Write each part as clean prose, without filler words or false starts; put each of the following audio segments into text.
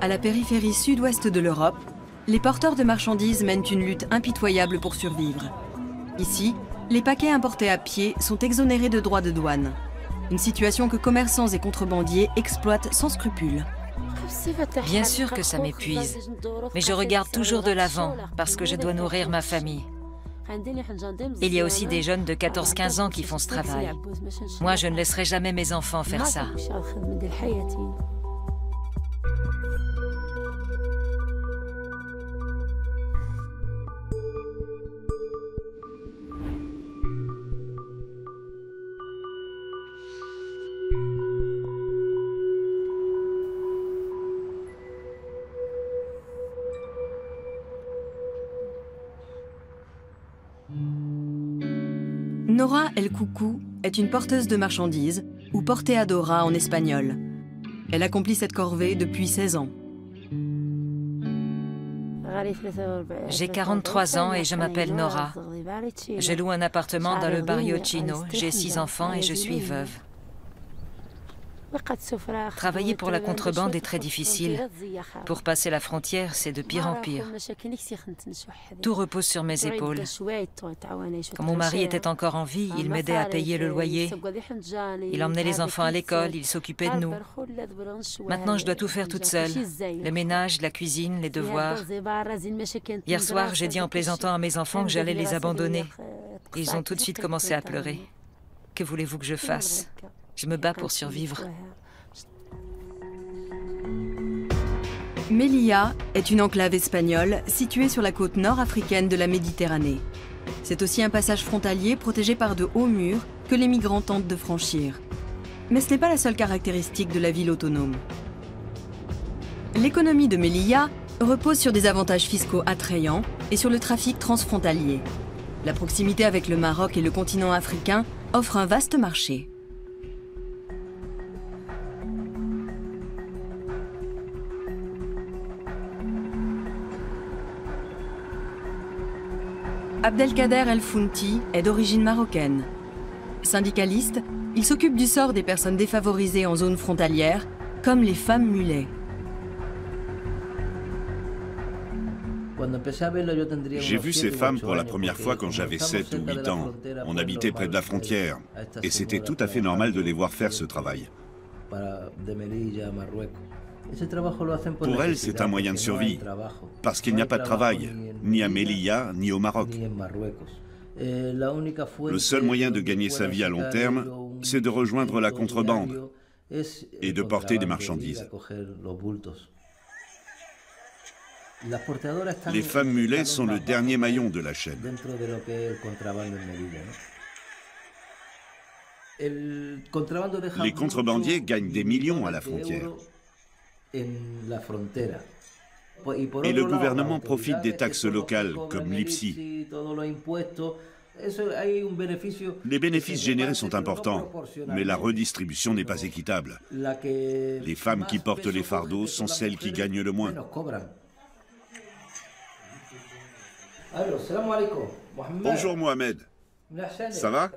À la périphérie sud-ouest de l'Europe, les porteurs de marchandises mènent une lutte impitoyable pour survivre. Ici, les paquets importés à pied sont exonérés de droits de douane. Une situation que commerçants et contrebandiers exploitent sans scrupule. Bien sûr que ça m'épuise, mais je regarde toujours de l'avant parce que je dois nourrir ma famille. Il y a aussi des jeunes de 14-15 ans qui font ce travail. Moi, je ne laisserai jamais mes enfants faire ça. Nora El Coucou est une porteuse de marchandises, ou porteadora en espagnol. Elle accomplit cette corvée depuis 16 ans. J'ai 43 ans et je m'appelle Nora. Je loue un appartement dans le barrio chino, j'ai 6 enfants et je suis veuve. Travailler pour la contrebande est très difficile. Pour passer la frontière, c'est de pire en pire. Tout repose sur mes épaules. Quand mon mari était encore en vie, il m'aidait à payer le loyer. Il emmenait les enfants à l'école, il s'occupait de nous. Maintenant, je dois tout faire toute seule. Le ménage, la cuisine, les devoirs. Hier soir, j'ai dit en plaisantant à mes enfants que j'allais les abandonner. Ils ont tout de suite commencé à pleurer. Que voulez-vous que je fasse ? Je me bats pour survivre. Melilla est une enclave espagnole située sur la côte nord-africaine de la Méditerranée. C'est aussi un passage frontalier protégé par de hauts murs que les migrants tentent de franchir. Mais ce n'est pas la seule caractéristique de la ville autonome. L'économie de Melilla repose sur des avantages fiscaux attrayants et sur le trafic transfrontalier. La proximité avec le Maroc et le continent africain offre un vaste marché. Abdelkader El Founti est d'origine marocaine. Syndicaliste, il s'occupe du sort des personnes défavorisées en zone frontalière, comme les femmes mulets. J'ai vu ces femmes pour la première fois quand j'avais 7 ou 8 ans. On habitait près de la frontière et c'était tout à fait normal de les voir faire ce travail. Pour elles, c'est un moyen de survie, parce qu'il n'y a pas de travail, ni à Melilla, ni au Maroc. Le seul moyen de gagner sa vie à long terme, c'est de rejoindre la contrebande et de porter des marchandises. Les femmes mulets sont le dernier maillon de la chaîne. Les contrebandiers gagnent des millions à la frontière. Et le gouvernement profite des taxes locales, comme l'IPSI. Les bénéfices générés sont importants, mais la redistribution n'est pas équitable. Les femmes qui portent les fardeaux sont celles qui gagnent le moins. Bonjour Mohamed, ça va?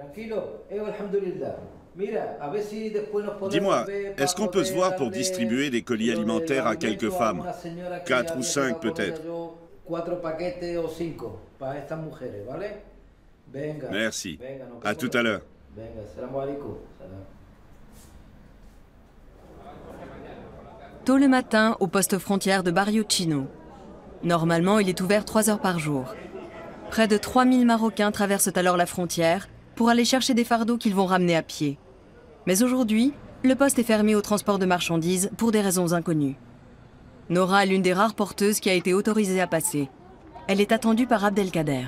Dis-moi, est-ce qu'on peut se voir pour distribuer des colis alimentaires à quelques femmes? 4 ou 5 peut-être. Merci. À tout à l'heure. Tôt le matin, au poste frontière de Barrio Chino. Normalement, il est ouvert 3 heures par jour. Près de 3000 Marocains traversent alors la frontière pour aller chercher des fardeaux qu'ils vont ramener à pied. Mais aujourd'hui, le poste est fermé au transport de marchandises pour des raisons inconnues. Nora est l'une des rares porteuses qui a été autorisée à passer. Elle est attendue par Abdelkader.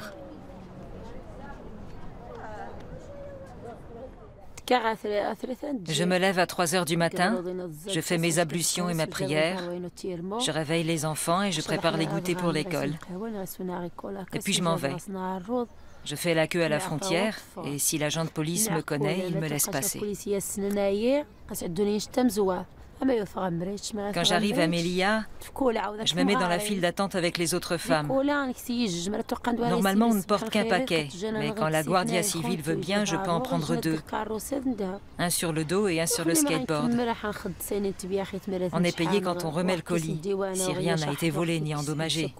Je me lève à 3 heures du matin, je fais mes ablutions et ma prière, je réveille les enfants et je prépare les goûters pour l'école. Et puis je m'en vais. Je fais la queue à la frontière et si l'agent de police me connaît, il me laisse passer. Quand j'arrive à Melilla, je me mets dans la file d'attente avec les autres femmes. Normalement, on ne porte qu'un paquet, mais quand la Guardia Civile veut bien, je peux en prendre 2. Un sur le dos et un sur le skateboard. On est payé quand on remet le colis, si rien n'a été volé ni endommagé.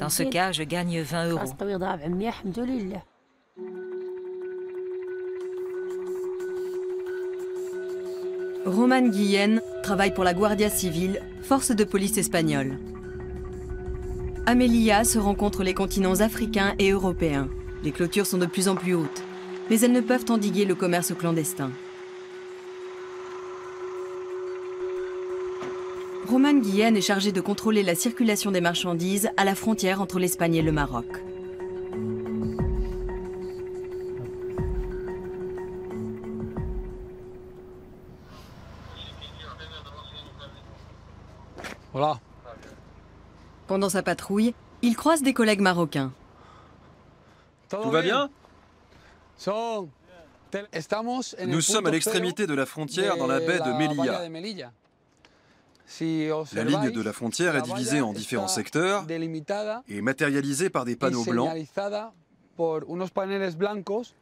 Dans ce cas, je gagne 20 €. Roman Guillén travaille pour la Guardia Civile, force de police espagnole. À Melilla se rencontrent les continents africains et européens. Les clôtures sont de plus en plus hautes, mais elles ne peuvent endiguer le commerce clandestin. Roman Guillén est chargé de contrôler la circulation des marchandises à la frontière entre l'Espagne et le Maroc. Voilà. Pendant sa patrouille, il croise des collègues marocains. Tout va bien? Nous sommes à l'extrémité de la frontière dans la baie de Melilla. La ligne de la frontière est divisée en différents secteurs et matérialisée par des panneaux blancs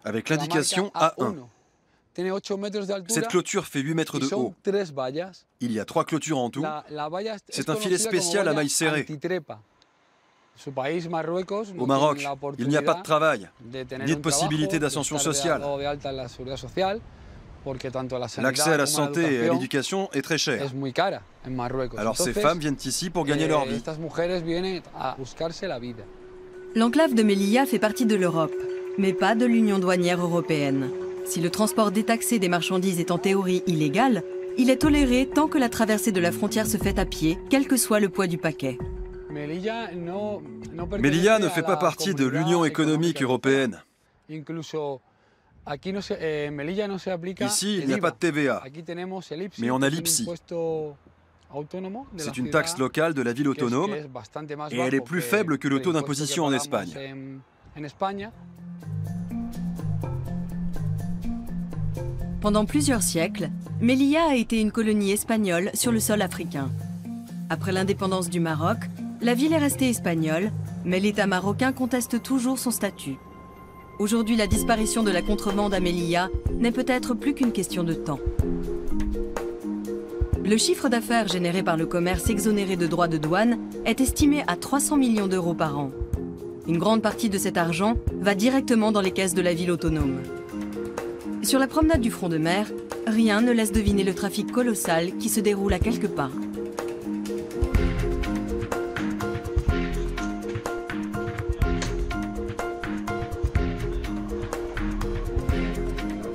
avec l'indication A1. Cette clôture fait 8 mètres de haut. Il y a 3 clôtures en tout. C'est un filet spécial à mailles serrées. Au Maroc, il n'y a pas de travail, ni de possibilité d'ascension sociale. L'accès à la santé et à l'éducation est très cher. Alors ces femmes viennent ici pour gagner leur vie. L'enclave de Melilla fait partie de l'Europe, mais pas de l'Union douanière européenne. Si le transport détaxé des marchandises est en théorie illégal, il est toléré tant que la traversée de la frontière se fait à pied, quel que soit le poids du paquet. Melilla ne fait pas partie de l'Union économique européenne. Ici, il n'y a pas de TVA, mais on a l'IPSI. C'est une taxe locale de la ville autonome et elle est plus faible que le taux d'imposition en Espagne. Pendant plusieurs siècles, Melilla a été une colonie espagnole sur le sol africain. Après l'indépendance du Maroc, la ville est restée espagnole, mais l'État marocain conteste toujours son statut. Aujourd'hui, la disparition de la contrebande à Melilla n'est peut-être plus qu'une question de temps. Le chiffre d'affaires généré par le commerce exonéré de droits de douane est estimé à 300 millions d'euros par an. Une grande partie de cet argent va directement dans les caisses de la ville autonome. Sur la promenade du front de mer, rien ne laisse deviner le trafic colossal qui se déroule à quelques pas.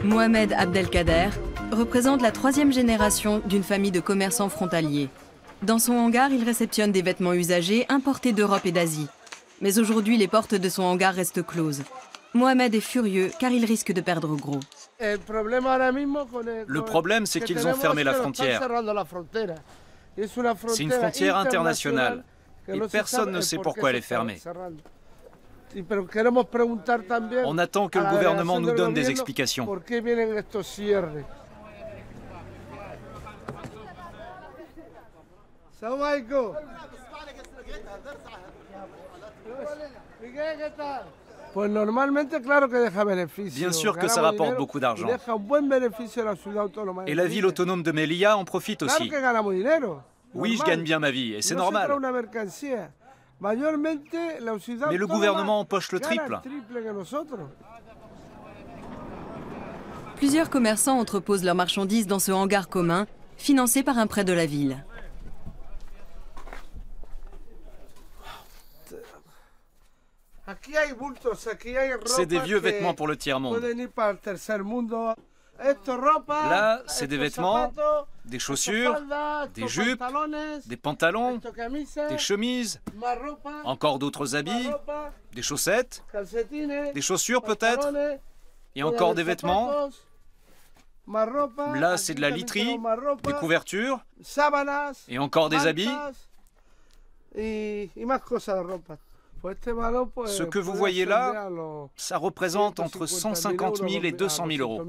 Mohamed Abdelkader représente la 3e génération d'une famille de commerçants frontaliers. Dans son hangar, il réceptionne des vêtements usagés importés d'Europe et d'Asie. Mais aujourd'hui, les portes de son hangar restent closes. Mohamed est furieux car il risque de perdre gros. Le problème, c'est qu'ils ont fermé la frontière. C'est une frontière internationale et personne ne sait pourquoi elle est fermée. On attend que le gouvernement nous donne des explications. Bien sûr que ça rapporte beaucoup d'argent. Et la ville autonome de Melilla en profite aussi. Oui, je gagne bien ma vie et c'est normal. Mais le gouvernement empoche le triple. Plusieurs commerçants entreposent leurs marchandises dans ce hangar commun, financé par un prêt de la ville. C'est des vieux vêtements pour le tiers-monde. Là, c'est des vêtements, des chaussures, des jupes, des pantalons, des chemises, encore d'autres habits, des chaussettes, des chaussures peut-être, et encore des vêtements. Là, c'est de la literie, des couvertures, et encore des habits. Ce que vous voyez là, ça représente entre 150 000 et 200 000 euros.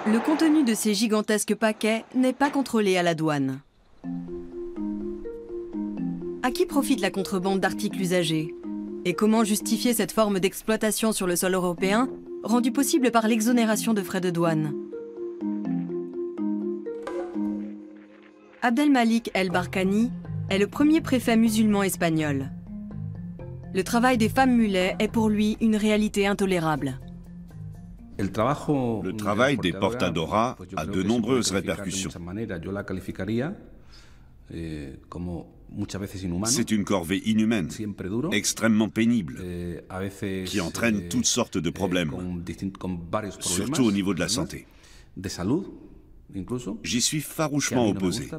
Le contenu de ces gigantesques paquets n'est pas contrôlé à la douane. À qui profite la contrebande d'articles usagés? Et comment justifier cette forme d'exploitation sur le sol européen, rendue possible par l'exonération de frais de douane? Abdelmalik El Barkani est le premier préfet musulman espagnol. Le travail des femmes mulets est pour lui une réalité intolérable. Le travail des portadoras a de nombreuses répercussions. C'est une corvée inhumaine, extrêmement pénible, qui entraîne toutes sortes de problèmes, surtout au niveau de la santé. J'y suis farouchement opposé.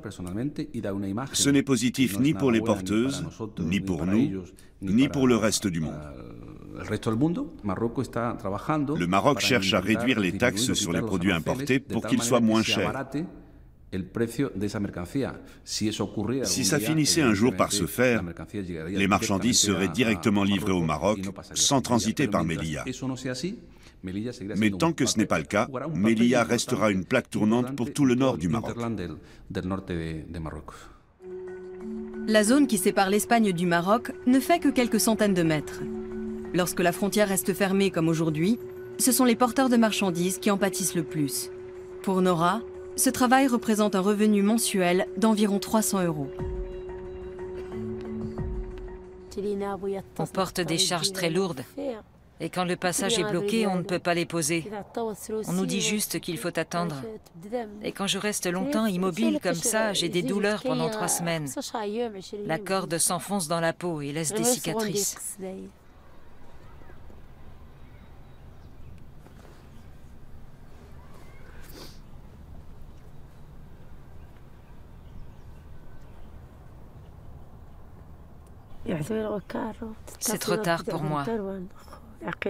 Ce n'est positif ni pour les porteuses, ni pour nous, ni pour le reste du monde. Le Maroc cherche à réduire les taxes sur les produits importés pour qu'ils soient moins chers. Si ça finissait un jour par se faire, les marchandises seraient directement livrées au Maroc, sans transiter par Melilla. Mais tant que ce n'est pas le cas, Melilla restera une plaque tournante pour tout le nord du Maroc. La zone qui sépare l'Espagne du Maroc ne fait que quelques centaines de mètres. Lorsque la frontière reste fermée comme aujourd'hui, ce sont les porteurs de marchandises qui en pâtissent le plus. Pour Nora, ce travail représente un revenu mensuel d'environ 300 €. On porte des charges très lourdes. Et quand le passage est bloqué, on ne peut pas les poser. On nous dit juste qu'il faut attendre. Et quand je reste longtemps immobile comme ça, j'ai des douleurs pendant 3 semaines. La corde s'enfonce dans la peau et laisse des cicatrices. C'est trop tard pour moi.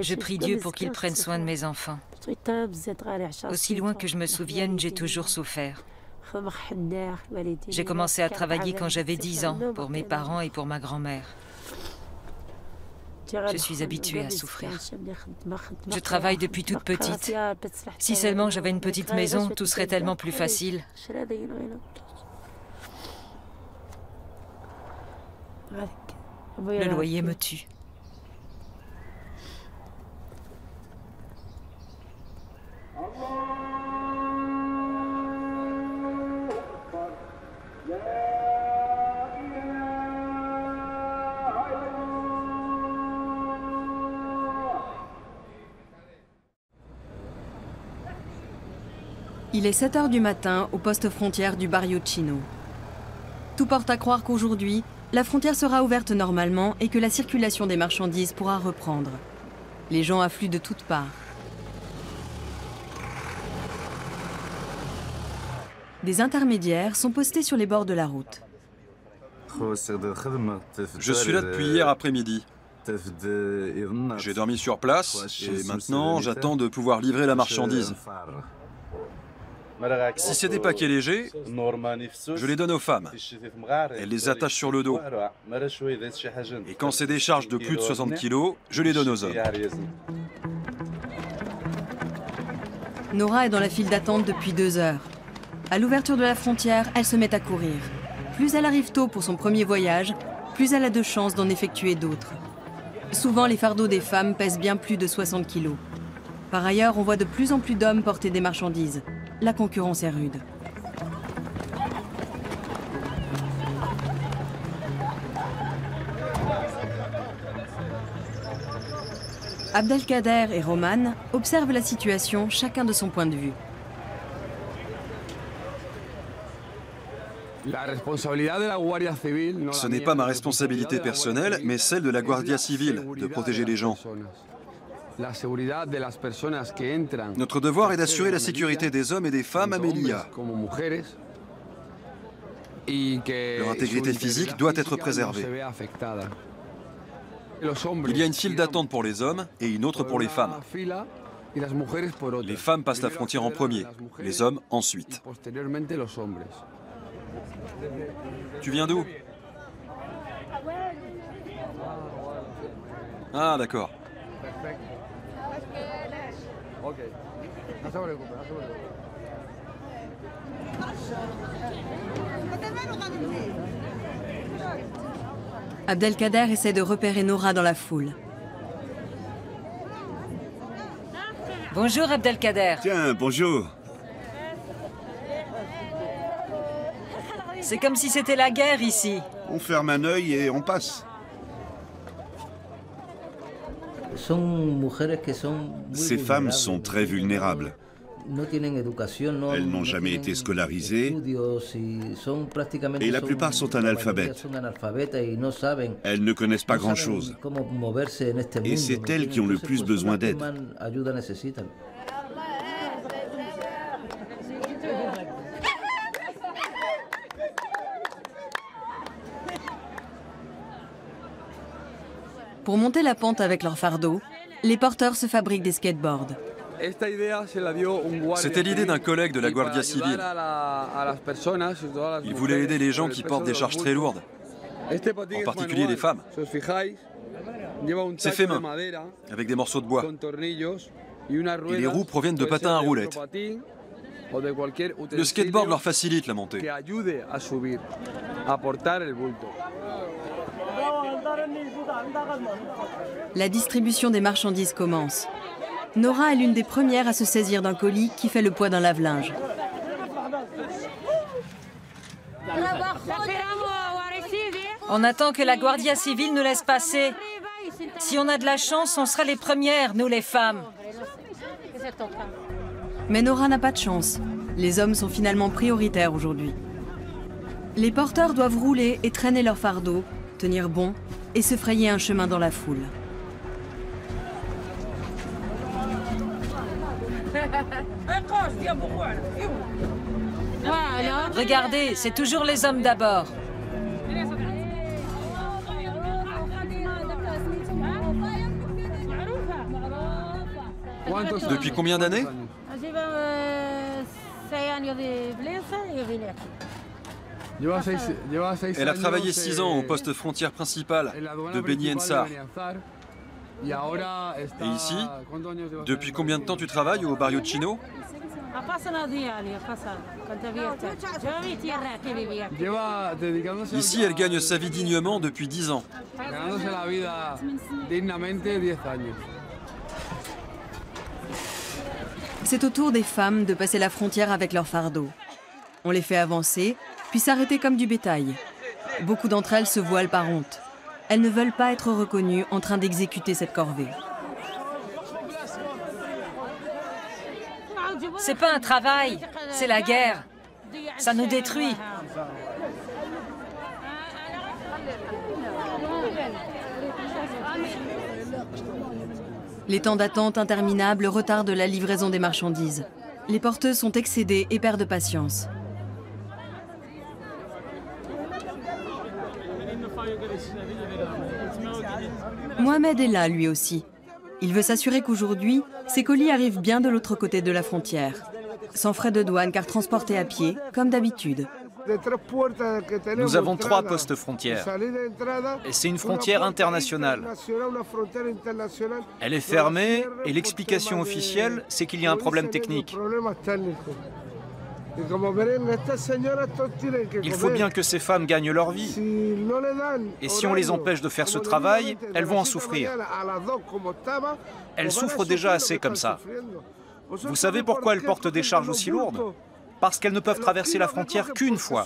Je prie Dieu pour qu'il prenne soin de mes enfants. Aussi loin que je me souvienne, j'ai toujours souffert. J'ai commencé à travailler quand j'avais 10 ans, pour mes parents et pour ma grand-mère. Je suis habituée à souffrir. Je travaille depuis toute petite. Si seulement j'avais une petite maison, tout serait tellement plus facile. Le loyer me tue. Il est 7 h du matin au poste frontière du Barrio Chino. Tout porte à croire qu'aujourd'hui, la frontière sera ouverte normalement et que la circulation des marchandises pourra reprendre. Les gens affluent de toutes parts. Des intermédiaires sont postés sur les bords de la route. Je suis là depuis hier après-midi. J'ai dormi sur place et maintenant j'attends de pouvoir livrer la marchandise. Si c'est des paquets légers, je les donne aux femmes. Elles les attachent sur le dos. Et quand c'est des charges de plus de 60 kilos, je les donne aux hommes. Nora est dans la file d'attente depuis 2 heures. À l'ouverture de la frontière, elle se met à courir. Plus elle arrive tôt pour son premier voyage, plus elle a de chances d'en effectuer d'autres. Souvent, les fardeaux des femmes pèsent bien plus de 60 kilos. Par ailleurs, on voit de plus en plus d'hommes porter des marchandises. La concurrence est rude. Abdelkader et Roman observent la situation, chacun de son point de vue. Ce n'est pas ma responsabilité personnelle, mais celle de la Guardia Civile, de protéger les gens. Notre devoir est d'assurer la sécurité des hommes et des femmes à Melilla. Leur intégrité physique doit être préservée. Il y a une file d'attente pour les hommes et une autre pour les femmes. Les femmes passent la frontière en premier, les hommes ensuite. Tu viens d'où? Ah, d'accord. Abdelkader essaie de repérer Nora dans la foule. Bonjour Abdelkader. Tiens, bonjour. C'est comme si c'était la guerre ici. On ferme un œil et on passe. Ces femmes sont très vulnérables. Elles n'ont jamais été scolarisées et la plupart sont analphabètes. Elles ne connaissent pas grand-chose. Et c'est elles qui ont le plus besoin d'aide. Pour monter la pente avec leur fardeau, les porteurs se fabriquent des skateboards. C'était l'idée d'un collègue de la Guardia Civile. Il voulait aider les gens qui portent des charges très lourdes, en particulier les femmes. C'est fait main, avec des morceaux de bois. Et les roues proviennent de patins à roulettes. Le skateboard leur facilite la montée. La distribution des marchandises commence. Nora est l'une des premières à se saisir d'un colis qui fait le poids d'un lave-linge. On attend que la Guardia Civile nous laisse passer. Si on a de la chance, on sera les premières, nous les femmes. Mais Nora n'a pas de chance. Les hommes sont finalement prioritaires aujourd'hui. Les porteurs doivent rouler et traîner leur fardeau, tenir bon et se frayer un chemin dans la foule. Regardez, c'est toujours les hommes d'abord. Depuis combien d'années? Elle a travaillé 6 ans au poste frontière principal de Beni Ensar. Et ici, depuis combien de temps tu travailles au Barrio Chino? Ici, elle gagne sa vie dignement depuis 10 ans. C'est au tour des femmes de passer la frontière avec leur fardeau. On les fait avancer, puis s'arrêter comme du bétail. Beaucoup d'entre elles se voilent par honte. Elles ne veulent pas être reconnues en train d'exécuter cette corvée. C'est pas un travail, c'est la guerre. Ça nous détruit. Les temps d'attente interminables retardent la livraison des marchandises. Les porteuses sont excédées et perdent patience. Mohamed est là, lui aussi. Il veut s'assurer qu'aujourd'hui, ses colis arrivent bien de l'autre côté de la frontière. Sans frais de douane, car transportés à pied, comme d'habitude. Nous avons 3 postes frontières. Et c'est une frontière internationale. Elle est fermée et l'explication officielle, c'est qu'il y a un problème technique. Il faut bien que ces femmes gagnent leur vie. Et si on les empêche de faire ce travail, elles vont en souffrir. Elles souffrent déjà assez comme ça. Vous savez pourquoi elles portent des charges aussi lourdes? Parce qu'elles ne peuvent traverser la frontière qu'une fois.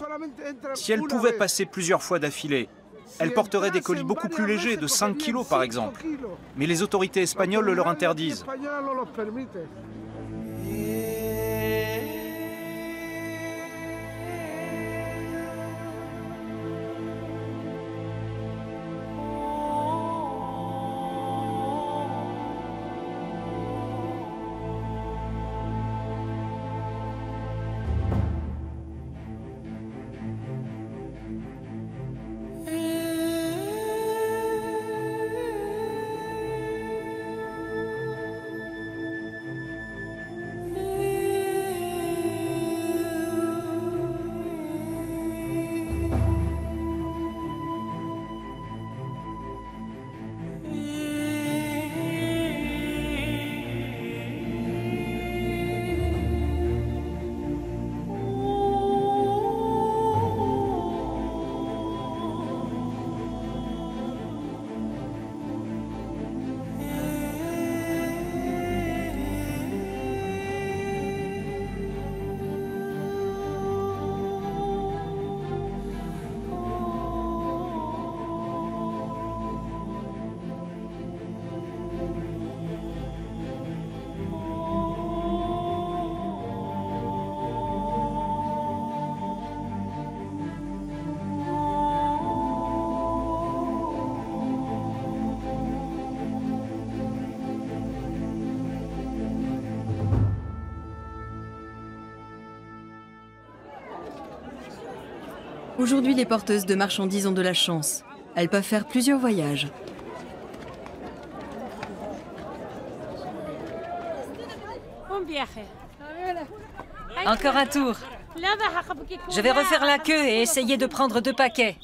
Si elles pouvaient passer plusieurs fois d'affilée, elles porteraient des colis beaucoup plus légers, de 5 kilos par exemple. Mais les autorités espagnoles le leur interdisent. Aujourd'hui, les porteuses de marchandises ont de la chance. Elles peuvent faire plusieurs voyages. Encore un tour. Je vais refaire la queue et essayer de prendre 2 paquets.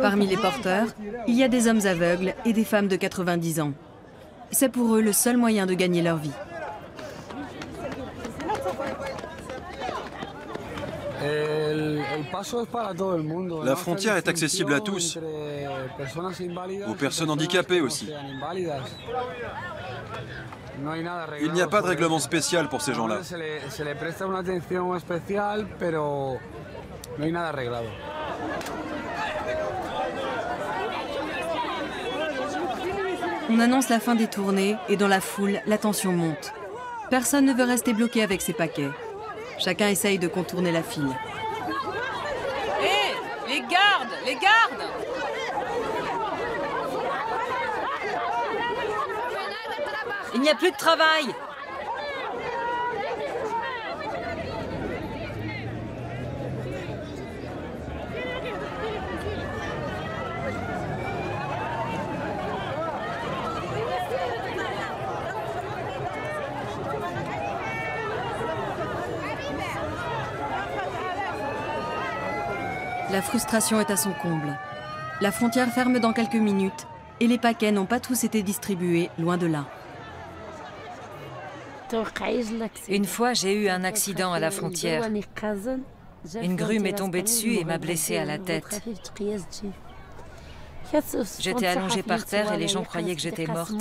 Parmi les porteurs, il y a des hommes aveugles et des femmes de 90 ans. C'est pour eux le seul moyen de gagner leur vie. La frontière est accessible à tous, aux personnes handicapées aussi. Il n'y a pas de règlement spécial pour ces gens-là. On annonce la fin des tournées et dans la foule, la tension monte. Personne ne veut rester bloqué avec ses paquets. Chacun essaye de contourner la file. Hé, les gardes, les gardes! Il n'y a plus de travail. La frustration est à son comble. La frontière ferme dans quelques minutes et les paquets n'ont pas tous été distribués, loin de là. Une fois, j'ai eu un accident à la frontière. Une grue m'est tombée dessus et m'a blessée à la tête. J'étais allongée par terre et les gens croyaient que j'étais morte.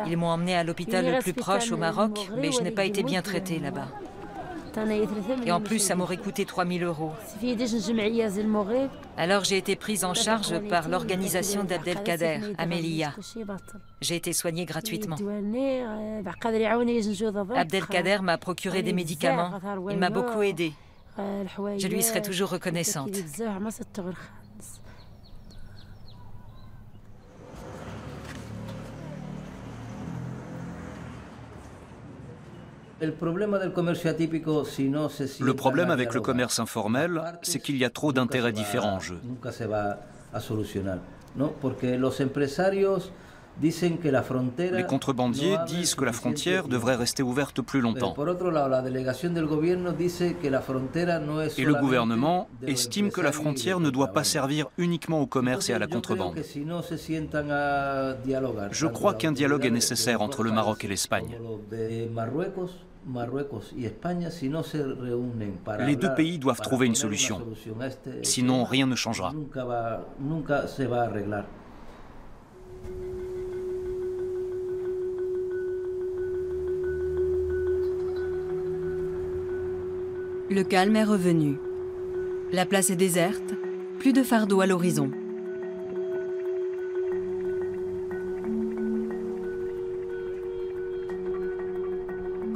Ils m'ont emmenée à l'hôpital le plus proche au Maroc, mais je n'ai pas été bien traitée là-bas. Et en plus, ça m'aurait coûté 3 000 €. Alors j'ai été prise en charge par l'organisation d'Abdelkader, à Melilla. J'ai été soignée gratuitement. Abdelkader m'a procuré des médicaments. Il m'a beaucoup aidée. Je lui serai toujours reconnaissante. Le problème avec le commerce informel, c'est qu'il y a trop d'intérêts différents en jeu. Les contrebandiers disent que la frontière devrait rester ouverte plus longtemps. Et le gouvernement estime que la frontière ne doit pas servir uniquement au commerce et à la contrebande. Je crois qu'un dialogue est nécessaire entre le Maroc et l'Espagne. Les 2 pays doivent trouver une solution, sinon rien ne changera. Le calme est revenu. La place est déserte, plus de fardeau à l'horizon.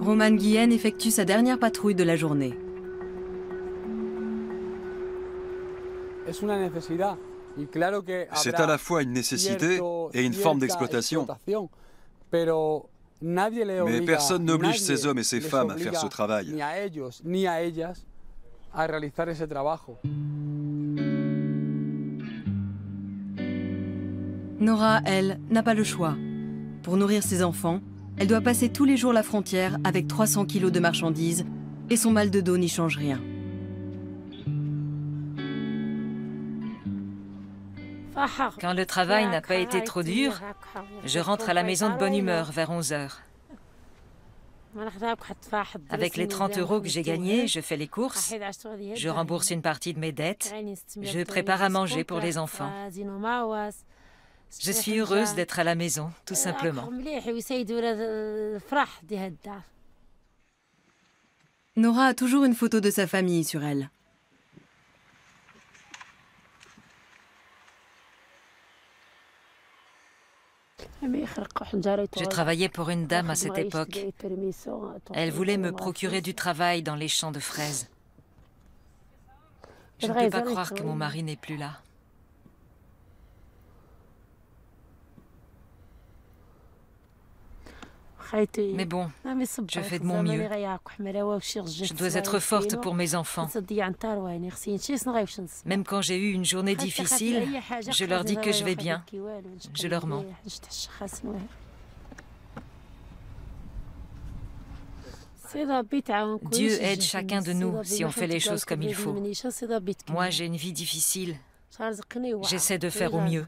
Roman Guillen effectue sa dernière patrouille de la journée. C'est à la fois une nécessité et une forme d'exploitation. Mais personne n'oblige ces hommes et ces femmes à faire ce travail. Nora, elle, n'a pas le choix. Pour nourrir ses enfants, elle doit passer tous les jours la frontière avec 300 kilos de marchandises et son mal de dos n'y change rien. Quand le travail n'a pas été trop dur, je rentre à la maison de bonne humeur vers 11 h. Avec les 30 € que j'ai gagnés, je fais les courses, je rembourse une partie de mes dettes, je prépare à manger pour les enfants. Je suis heureuse d'être à la maison, tout simplement. Nora a toujours une photo de sa famille sur elle. Je travaillais pour une dame à cette époque. Elle voulait me procurer du travail dans les champs de fraises. Je ne peux pas croire que mon mari n'est plus là. Mais bon, je fais de mon mieux. Je dois être forte pour mes enfants. Même quand j'ai eu une journée difficile, je leur dis que je vais bien. Je leur mens. Dieu aide chacun de nous si on fait les choses comme il faut. Moi, j'ai une vie difficile. J'essaie de faire au mieux.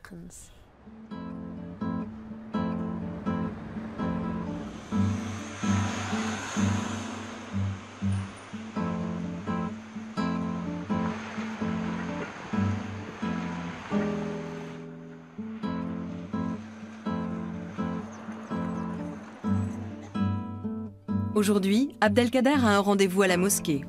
Aujourd'hui, Abdelkader a un rendez-vous à la mosquée.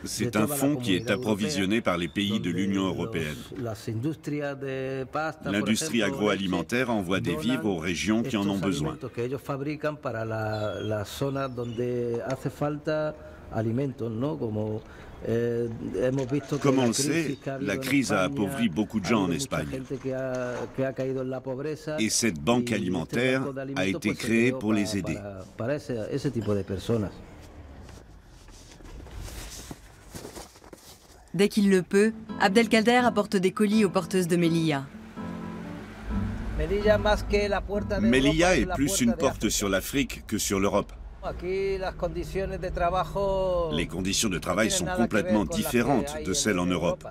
C'est un fonds qui est approvisionné par les pays de l'Union européenne. L'industrie agroalimentaire envoie des vivres aux régions qui en ont besoin. Comme on le sait, la crise a appauvri beaucoup de gens en Espagne. Et cette banque alimentaire a été créée pour les aider. Dès qu'il le peut, Abdelkader apporte des colis aux porteuses de Melilla. Melilla est plus une porte sur l'Afrique que sur l'Europe. Les conditions de travail sont complètement différentes de celles en Europe.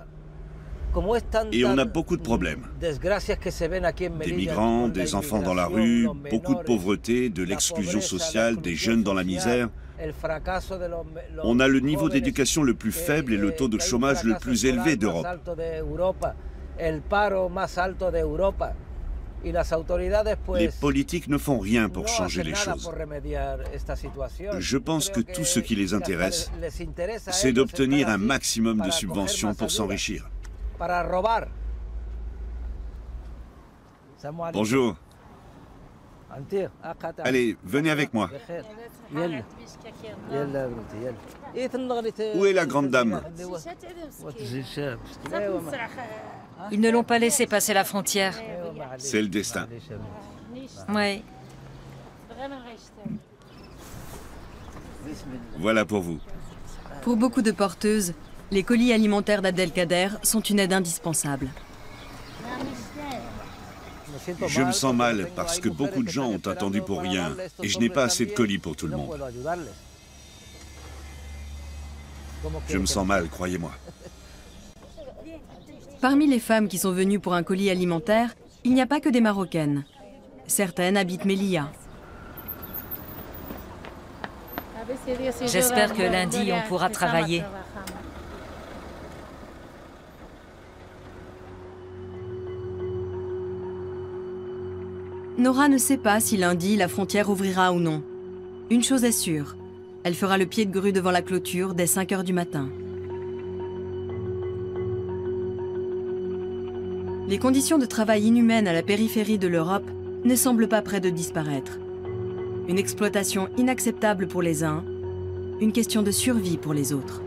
Et on a beaucoup de problèmes. Des migrants, des enfants dans la rue, beaucoup de pauvreté, de l'exclusion sociale, des jeunes dans la misère. On a le niveau d'éducation le plus faible et le taux de chômage le plus élevé d'Europe. Les politiques ne font rien pour changer les choses. Je pense que tout ce qui les intéresse, c'est d'obtenir un maximum de subventions pour s'enrichir. Bonjour. Allez, venez avec moi. Où est la grande dame? Ils ne l'ont pas laissé passer la frontière. C'est le destin. Oui. Voilà pour vous. Pour beaucoup de porteuses, les colis alimentaires d'Abdelkader sont une aide indispensable. Je me sens mal parce que beaucoup de gens ont attendu pour rien et je n'ai pas assez de colis pour tout le monde. Je me sens mal, croyez-moi. Parmi les femmes qui sont venues pour un colis alimentaire, il n'y a pas que des Marocaines. Certaines habitent Melilla. J'espère que lundi, on pourra travailler. Nora ne sait pas si lundi, la frontière ouvrira ou non. Une chose est sûre, elle fera le pied de grue devant la clôture dès 5 h du matin. Les conditions de travail inhumaines à la périphérie de l'Europe ne semblent pas près de disparaître. Une exploitation inacceptable pour les uns, une question de survie pour les autres.